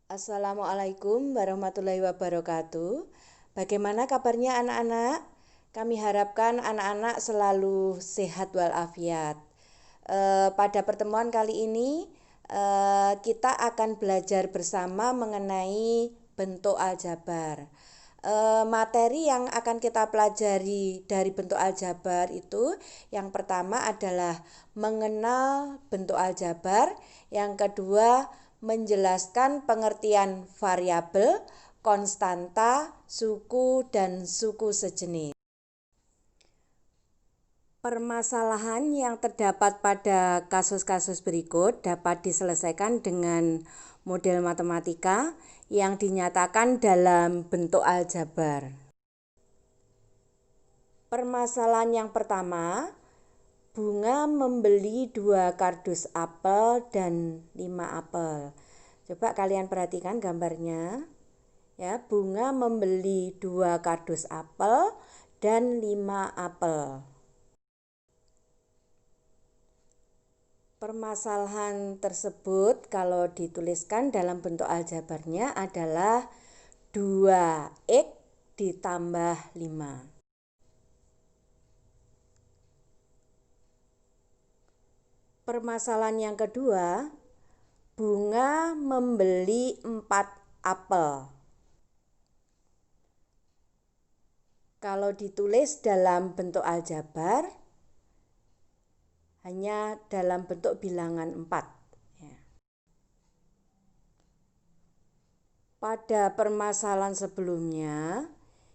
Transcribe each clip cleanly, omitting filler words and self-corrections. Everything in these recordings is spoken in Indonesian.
Assalamualaikum warahmatullahi wabarakatuh. Bagaimana kabarnya anak-anak? Kami harapkan anak-anak selalu sehat walafiat. Pada pertemuan kali ini kita akan belajar bersama mengenai bentuk aljabar. Materi yang akan kita pelajari dari bentuk aljabar itu yang pertama adalah mengenal bentuk aljabar, yang kedua menjelaskan pengertian variabel, konstanta, suku, dan suku sejenis. Permasalahan yang terdapat pada kasus-kasus berikut dapat diselesaikan dengan model matematika yang dinyatakan dalam bentuk aljabar. Permasalahan yang pertama, bunga membeli 2 kardus apel dan 5 apel. Coba kalian perhatikan gambarnya. Ya, bunga membeli 2 kardus apel dan 5 apel. Permasalahan tersebut kalau dituliskan dalam bentuk aljabarnya adalah 2x ditambah 5. Permasalahan yang kedua, bunga membeli 4 apel. Kalau ditulis dalam bentuk aljabar, hanya dalam bentuk bilangan 4. Ya. Pada permasalahan sebelumnya,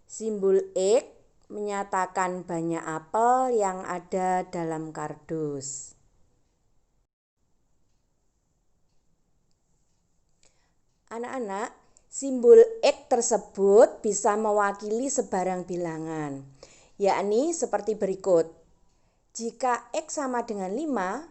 simbol X menyatakan banyak apel yang ada dalam kardus. Anak-anak, simbol X tersebut bisa mewakili sebarang bilangan, yakni seperti berikut. Jika X sama dengan 5,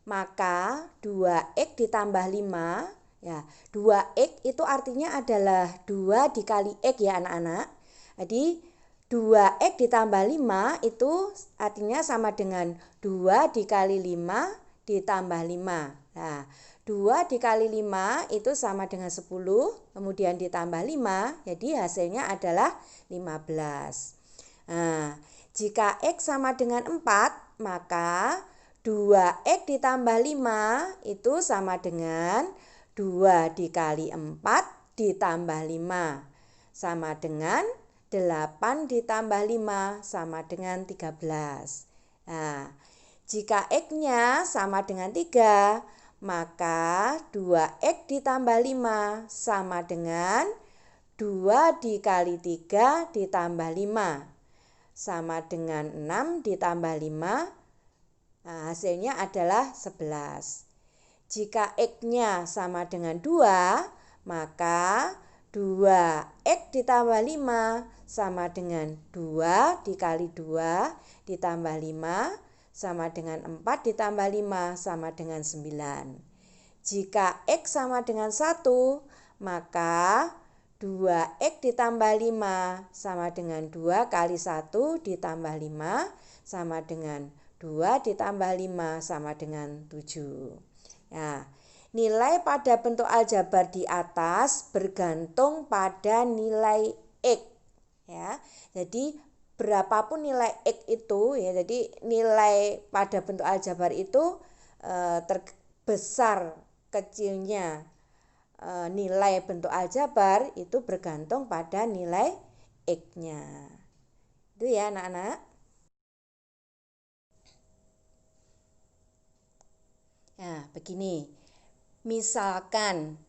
maka 2X ditambah 5, ya, 2X itu artinya adalah 2 dikali X ya anak-anak. Jadi 2X ditambah 5 itu artinya sama dengan 2 dikali 5 ditambah 5. Nah, 2 dikali 5 itu sama dengan 10, kemudian ditambah 5, jadi hasilnya adalah 15. Nah, jika X sama dengan 4, maka 2X ditambah 5 itu sama dengan 2 dikali 4 ditambah 5. Sama dengan 8 ditambah 5 sama dengan 13. Nah, jika X-nya sama dengan 3, maka 2X ditambah 5 sama dengan 2 dikali 3 ditambah 5. Sama dengan 6 ditambah 5, nah, hasilnya adalah 11. Jika X-nya sama dengan 2, maka 2X ditambah 5 sama dengan 2 dikali 2 ditambah 5 sama dengan 4 ditambah 5 sama dengan 9. Jika X sama dengan 1, maka 2X ditambah 5 sama dengan 2 kali 1 ditambah 5 sama dengan 2 ditambah 5 sama dengan 7. Ya, nilai pada bentuk aljabar di atas bergantung pada nilai X. Ya, jadi berapapun nilai X itu, ya, jadi nilai pada bentuk aljabar itu terbesar kecilnya nilai bentuk aljabar itu bergantung pada nilai X-nya. Itu ya anak-anak. Nah, begini. Misalkan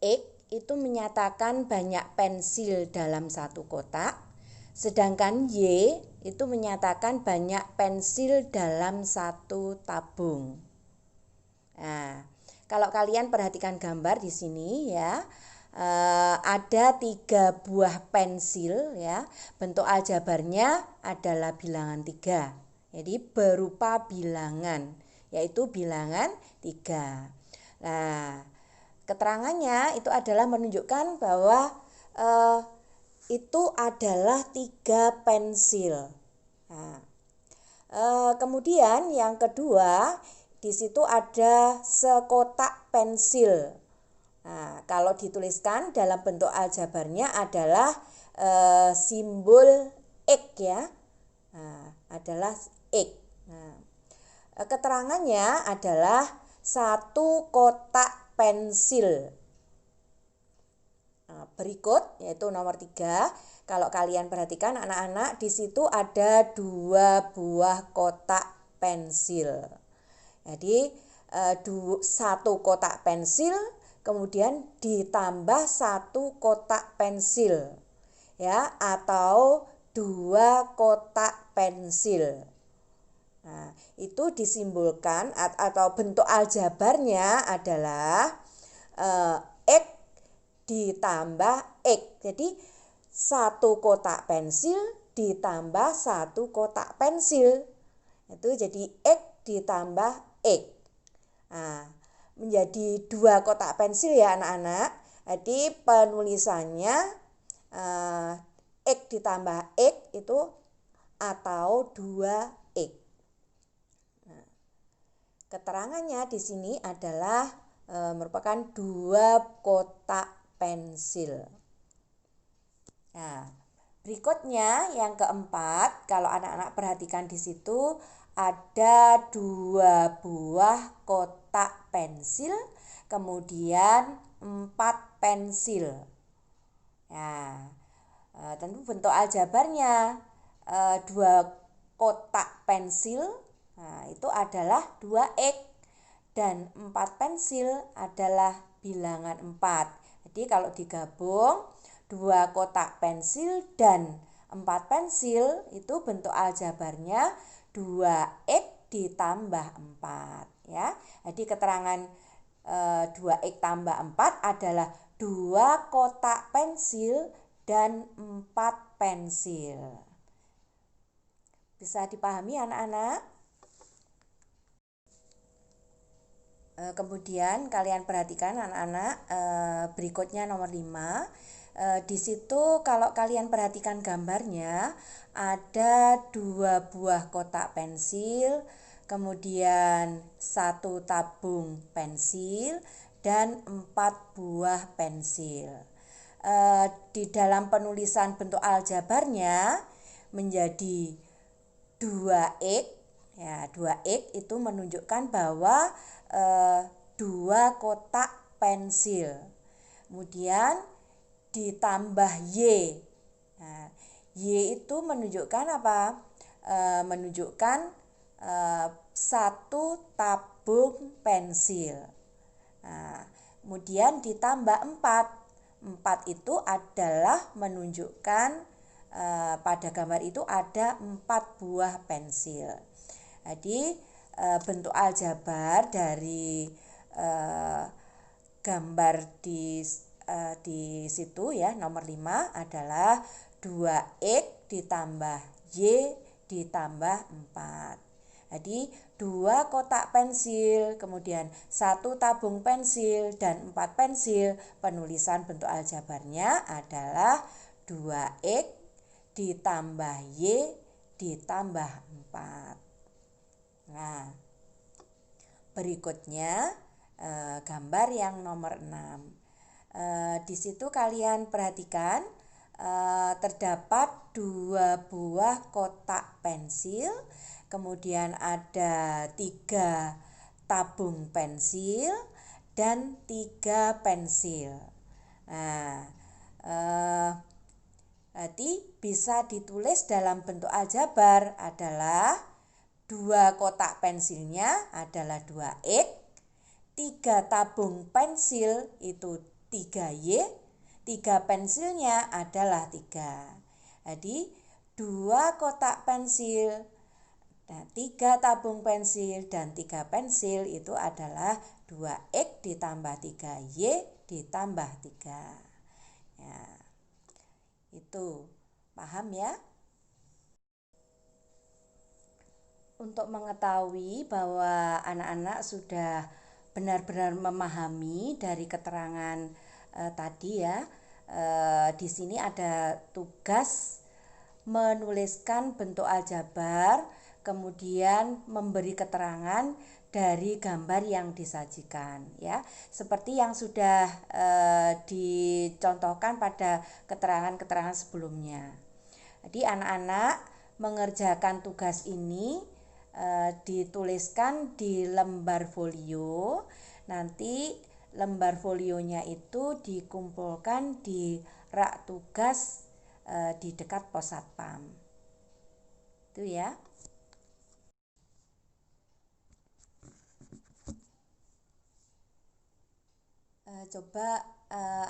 X itu menyatakan banyak pensil dalam satu kotak, sedangkan Y itu menyatakan banyak pensil dalam satu tabung. Nah, kalau kalian perhatikan gambar di sini ya, ada 3 buah pensil ya. Bentuk aljabarnya adalah bilangan 3. Jadi berupa bilangan, yaitu bilangan 3. Nah, keterangannya itu adalah menunjukkan bahwa itu adalah 3 pensil. Nah, kemudian yang kedua, di situ ada sekotak pensil. Nah, kalau dituliskan dalam bentuk aljabarnya adalah simbol X ya. Nah, adalah X. Nah, keterangannya adalah satu kotak pensil. Nah, berikut yaitu nomor 3. Kalau kalian perhatikan anak-anak, di situ ada 2 buah kotak pensil. Jadi satu kotak pensil kemudian ditambah satu kotak pensil ya, atau 2 kotak pensil. Nah, itu disimbolkan atau bentuk aljabarnya adalah X ditambah X. Jadi satu kotak pensil ditambah satu kotak pensil. Itu jadi X ditambah X. Nah, menjadi 2 kotak pensil ya anak-anak. Jadi penulisannya X ditambah X itu atau 2X. Nah, keterangannya di sini adalah merupakan 2 kotak pensil. Nah, berikutnya yang keempat, kalau anak-anak perhatikan di situ ada 2 buah kotak pensil, kemudian 4 pensil. Ya, tentu bentuk aljabarnya 2 kotak pensil, nah, itu adalah 2X, dan 4 pensil adalah bilangan 4. Jadi kalau digabung 2 kotak pensil dan 4 pensil itu bentuk aljabarnya 2X ditambah 4 ya. Jadi keterangan 2X tambah 4 adalah 2 kotak pensil dan 4 pensil. Bisa dipahami anak-anak? Kemudian kalian perhatikan anak-anak, berikutnya nomor 5. Di situ kalau kalian perhatikan gambarnya ada 2 buah kotak pensil, kemudian 1 tabung pensil dan 4 buah pensil. Di dalam penulisan bentuk aljabarnya menjadi 2X. Ya, 2X itu menunjukkan bahwa 2 kotak pensil. Kemudian ditambah Y. Nah, Y itu menunjukkan apa? Menunjukkan 1 tabung pensil. Nah, kemudian ditambah 4. 4 itu adalah menunjukkan pada gambar itu ada 4 buah pensil. Jadi bentuk aljabar dari gambar di situ ya nomor 5 adalah 2X ditambah Y ditambah 4. Jadi 2 kotak pensil, kemudian 1 tabung pensil dan 4 pensil. Penulisan bentuk aljabarnya adalah 2X ditambah Y ditambah 4. Nah, berikutnya gambar yang nomor 6. Di situ kalian perhatikan terdapat 2 buah kotak pensil, kemudian ada 3 tabung pensil dan 3 pensil. Nah, berarti bisa ditulis dalam bentuk aljabar adalah 2 kotak pensilnya adalah 2X, 3 tabung pensil itu 3Y, 3 pensilnya adalah 3. Jadi 2 kotak pensil, 3 tabung pensil dan 3 pensil itu adalah 2X ditambah 3Y ditambah 3. Ya, itu paham ya? Untuk mengetahui bahwa anak-anak sudah benar-benar memahami dari keterangan tadi ya, di sini ada tugas menuliskan bentuk aljabar, kemudian memberi keterangan dari gambar yang disajikan ya, seperti yang sudah dicontohkan pada keterangan-keterangan sebelumnya. Jadi anak-anak mengerjakan tugas ini dituliskan di lembar folio. Nanti lembar folionya itu dikumpulkan di rak tugas di dekat pos satpam. Itu ya. Coba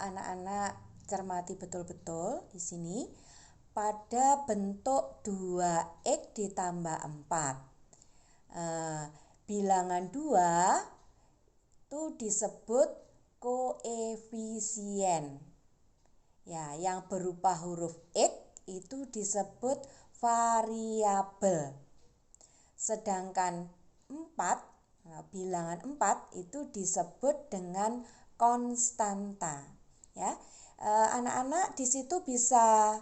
anak-anak cermati betul-betul di sini. Pada bentuk 2x ditambah 4. Bilangan 2 itu disebut koefisien. Ya, yang berupa huruf x itu disebut variabel. Sedangkan 4, bilangan 4 itu disebut dengan konstanta. Ya. Anak-anak di situ bisa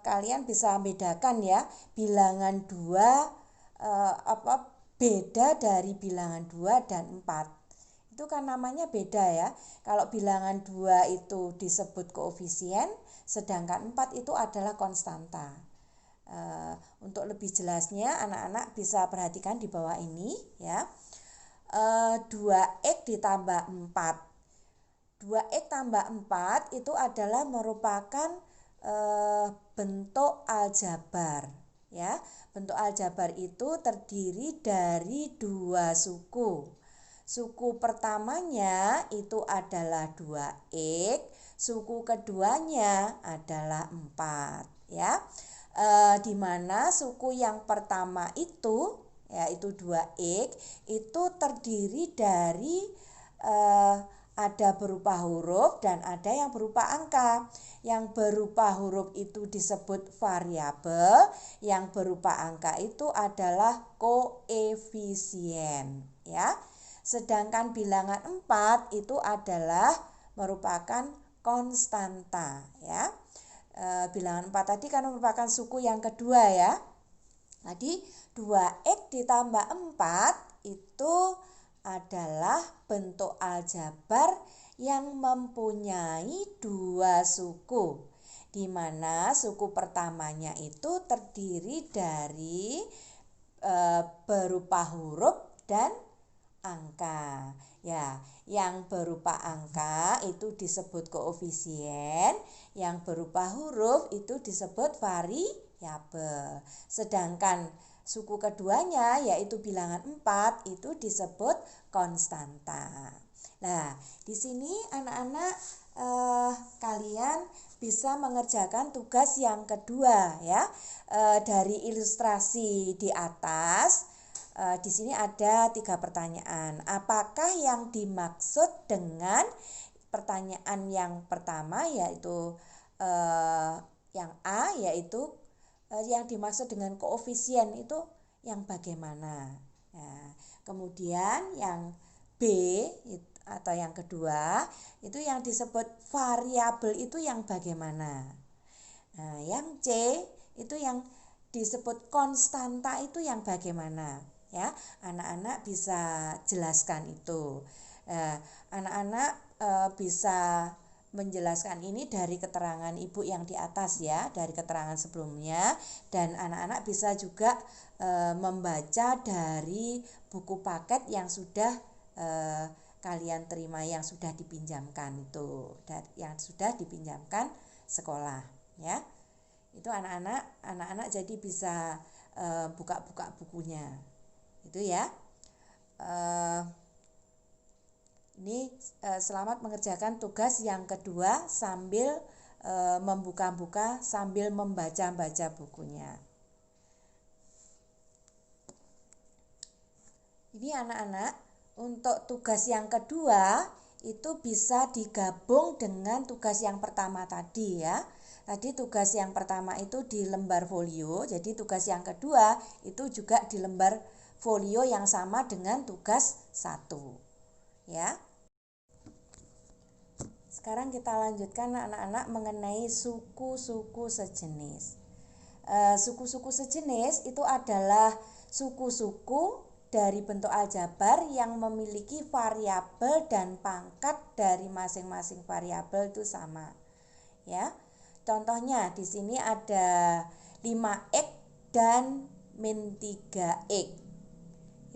kalian bisa bedakan ya, bilangan 2 beda dari bilangan 2 dan 4. Itu kan namanya beda ya. Kalau bilangan 2 itu disebut koefisien, sedangkan 4 itu adalah konstanta. Untuk lebih jelasnya anak-anak bisa perhatikan di bawah ini ya. 2x ditambah 4. 2x tambah 4 itu adalah merupakan bentuk aljabar ya. Bentuk aljabar itu terdiri dari 2 suku. Suku pertamanya itu adalah 2x, suku keduanya adalah 4 ya. Di mana suku yang pertama itu yaitu 2x itu terdiri dari ada berupa huruf dan ada yang berupa angka. Yang berupa huruf itu disebut variabel, yang berupa angka itu adalah koefisien ya. Sedangkan bilangan 4 itu adalah merupakan konstanta ya. Bilangan 4 tadi kan merupakan suku yang kedua ya. Jadi 2x ditambah 4 itu adalah bentuk aljabar yang mempunyai 2 suku, di mana suku pertamanya itu terdiri dari berupa huruf dan angka. Ya, yang berupa angka itu disebut koefisien, yang berupa huruf itu disebut variabel. Sedangkan suku keduanya yaitu bilangan 4 itu disebut konstanta. Nah, di sini anak-anak kalian bisa mengerjakan tugas yang kedua ya. Dari ilustrasi di atas, di sini ada 3 pertanyaan. Apakah yang dimaksud dengan pertanyaan yang pertama yaitu yang A, yaitu yang dimaksud dengan koefisien itu yang bagaimana? Nah, kemudian yang B atau yang kedua itu yang disebut variabel itu yang bagaimana? Nah, yang C itu yang disebut konstanta itu yang bagaimana? Ya, anak-anak bisa jelaskan itu. Anak-anak bisa menjelaskan ini dari keterangan ibu yang di atas ya, dari keterangan sebelumnya, dan anak-anak bisa juga membaca dari buku paket yang sudah kalian terima, yang sudah dipinjamkan itu, yang sudah dipinjamkan sekolah ya. Itu anak-anak jadi bisa buka-buka bukunya itu ya. Ini selamat mengerjakan tugas yang kedua sambil membuka-buka, sambil membaca-baca bukunya. Ini anak-anak, untuk tugas yang kedua itu bisa digabung dengan tugas yang pertama tadi ya. Tadi tugas yang pertama itu di lembar folio, jadi tugas yang kedua itu juga di lembar folio yang sama dengan tugas 1 ya. Sekarang kita lanjutkan anak-anak mengenai suku-suku sejenis. Suku-suku sejenis itu adalah suku-suku dari bentuk aljabar yang memiliki variabel dan pangkat dari masing-masing variabel itu sama. Ya. Contohnya di sini ada 5x dan min 3x.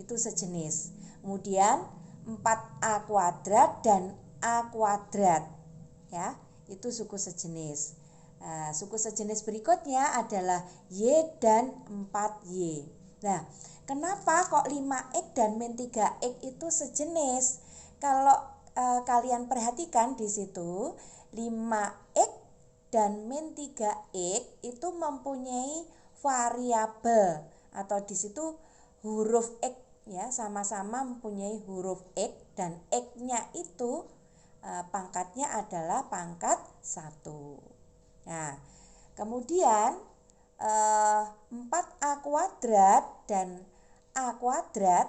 Itu sejenis. Kemudian 4a kuadrat dan a kuadrat. Ya, itu suku sejenis. Nah, suku sejenis berikutnya adalah y dan 4y. Nah, kenapa kok 5x dan min 3x itu sejenis? Kalau kalian perhatikan di situ, 5x dan min 3x itu mempunyai variabel atau di situ huruf x, ya, sama-sama mempunyai huruf x dan x-nya itu pangkatnya adalah pangkat 1. Nah, kemudian 4a kuadrat dan a kuadrat,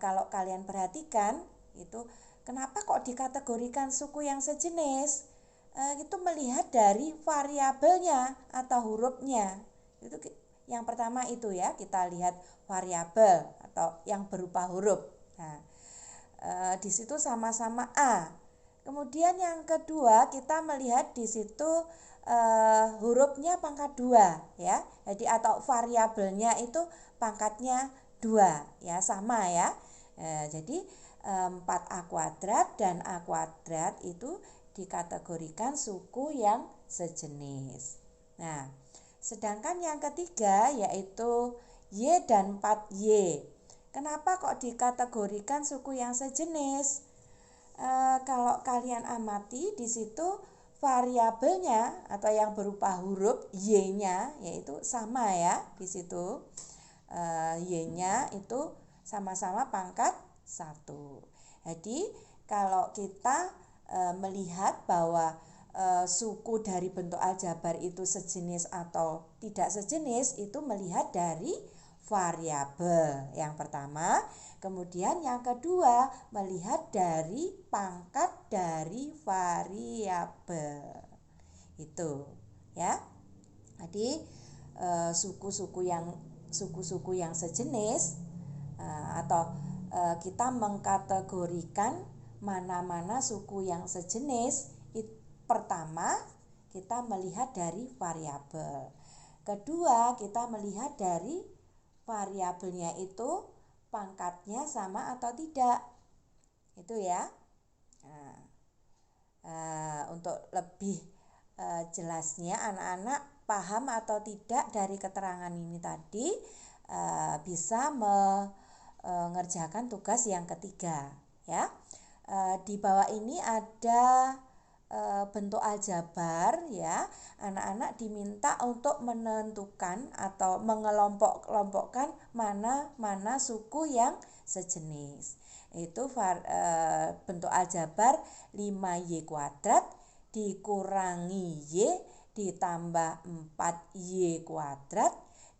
kalau kalian perhatikan itu kenapa kok dikategorikan suku yang sejenis? Itu melihat dari variabelnya atau hurufnya. Itu yang pertama itu ya, kita lihat variabel atau yang berupa huruf. Nah, di situ sama-sama A. Kemudian yang kedua kita melihat di situ hurufnya pangkat 2 ya. Jadi atau variabelnya itu pangkatnya 2 ya, sama ya. Jadi 4a kuadrat dan a kuadrat itu dikategorikan suku yang sejenis. Nah, sedangkan yang ketiga yaitu y dan 4y. Kenapa kok dikategorikan suku yang sejenis? Kalau kalian amati di situ variabelnya atau yang berupa huruf y-nya yaitu sama ya di situ. Y-nya itu sama-sama pangkat 1. Jadi kalau kita melihat bahwa suku dari bentuk aljabar itu sejenis atau tidak sejenis itu melihat dari variabel yang pertama, kemudian yang kedua melihat dari pangkat dari variabel itu ya. Jadi suku-suku yang sejenis atau kita mengkategorikan mana-mana suku yang sejenis. Pertama, kita melihat dari variabel. Kedua, kita melihat dari variabelnya itu pangkatnya sama atau tidak. Itu ya. Untuk lebih jelasnya anak-anak paham atau tidak dari keterangan ini tadi, bisa mengerjakan tugas yang ketiga ya. Di bawah ini ada bentuk aljabar ya. Anak-anak diminta untuk menentukan atau mengelompok-kelompokkan mana suku yang sejenis. Itu bentuk aljabar 5y kuadrat dikurangi y ditambah 4y kuadrat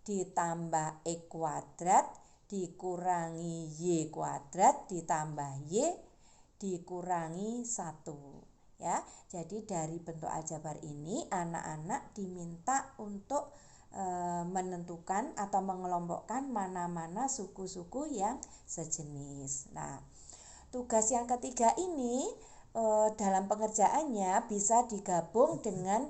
ditambah x kuadrat dikurangi y kuadrat ditambah y dikurangi 1 ya. Jadi dari bentuk aljabar ini anak-anak diminta untuk menentukan atau mengelompokkan mana-mana suku-suku yang sejenis. Nah, tugas yang ketiga ini dalam pengerjaannya bisa digabung dengan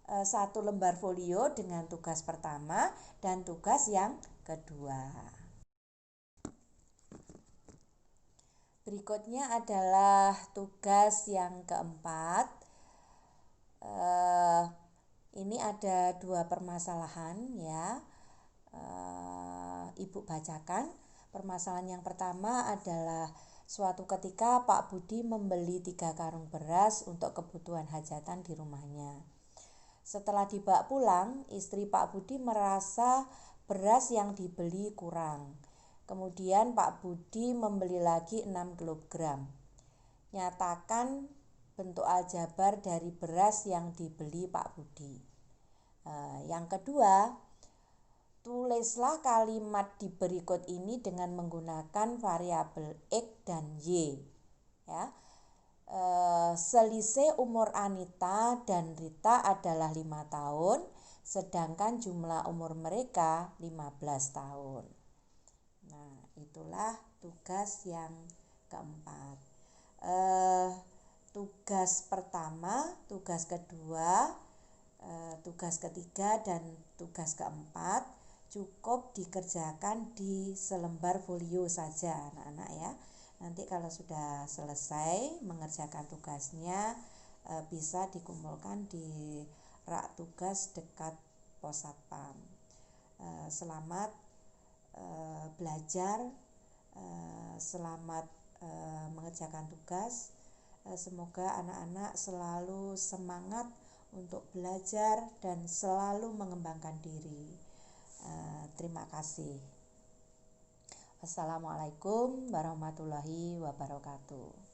satu lembar folio dengan tugas pertama dan tugas yang kedua. Berikutnya adalah tugas yang keempat. Ini ada 2 permasalahan ya. Ibu bacakan. Permasalahan yang pertama adalah suatu ketika Pak Budi membeli 3 karung beras untuk kebutuhan hajatan di rumahnya. Setelah dibawa pulang, istri Pak Budi merasa beras yang dibeli kurang. Kemudian Pak Budi membeli lagi 6 kg. Nyatakan bentuk aljabar dari beras yang dibeli Pak Budi. Yang kedua, tulislah kalimat di berikut ini dengan menggunakan variabel x dan y. Ya. Selisih umur Anita dan Rita adalah 5 tahun, sedangkan jumlah umur mereka 15 tahun. Nah, Itulah tugas yang keempat. Tugas pertama, tugas kedua, tugas ketiga, dan tugas keempat cukup dikerjakan di selembar folio saja anak-anak ya. Nanti kalau sudah selesai mengerjakan tugasnya, bisa dikumpulkan di rak tugas dekat pos satpam. Selamat belajar, selamat mengerjakan tugas. Semoga anak-anak selalu semangat untuk belajar dan selalu mengembangkan diri. Terima kasih. Wassalamualaikum warahmatullahi wabarakatuh.